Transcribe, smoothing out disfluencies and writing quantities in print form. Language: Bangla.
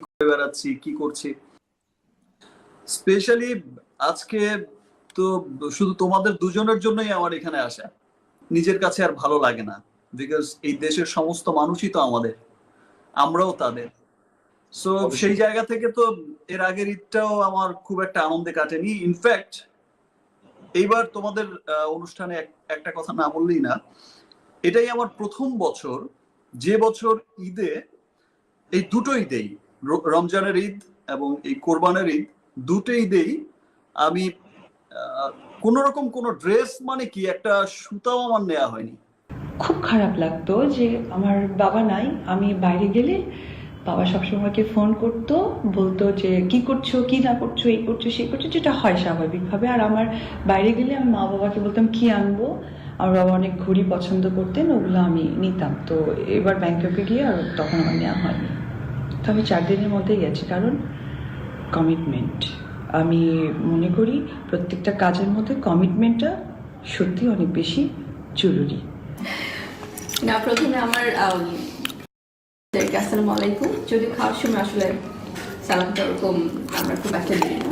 করে বেড়াচ্ছি, কি করছি। স্পেশালি আজকে তো শুধু তোমাদের দুজনের জন্যই আমার এখানে আসা। নিজের কাছে আর ভালো লাগে না, বিকজ এই দেশের সমস্ত মানুষই তো আমাদের, আমরাও তাদের। সো সেই অবশ্যই। জায়গা থেকে তো এর আগের ঈদটাও আমার খুব একটা আনন্দে কাটেনি। ইনফ্যাক্ট এইবার তোমাদের অনুষ্ঠানে একটা কথা না বললেই না, এটাই আমার প্রথম বছর যে বছর ঈদে, এই দুটো ঈদেই, রমজানের ঈদ এবং এই কোরবানের ঈদ, দুটো ঈদেই আমি কোন রকম কোন ড্রেস মানে কি একটা সুতাও আমার নেওয়া হয়নি। খুব খারাপ লাগতো যে আমার বাবা নাই, আমি বাইরে গেলে বাবা সবসময়কে ফোন করতো, বলতো যে কি করছো, কি না করছো, এই করছো সেই করছো, যেটা হয় স্বাভাবিকভাবে। আর আমার বাইরে গেলে আমি মা বাবাকে বলতাম কি আনবো। আমার বাবা অনেক ঘড়ি পছন্দ করতেন, ওগুলো আমি নিতাম। তো এবার ব্যাংককে গিয়ে আর তখন আমার নেওয়া হয়নি। তো আমি 4 দিনের মধ্যেই গেছি, কারণ কমিটমেন্ট। আমি মনে করি প্রত্যেকটা কাজের মধ্যে কমিটমেন্টটা সত্যি অনেক বেশি জরুরি। না, প্রথমে আমার আসসালামু আলাইকুম। যদি খাওয়ার সময় আসলে সালামটা ওরকম আমরা খুব একটা দিই না,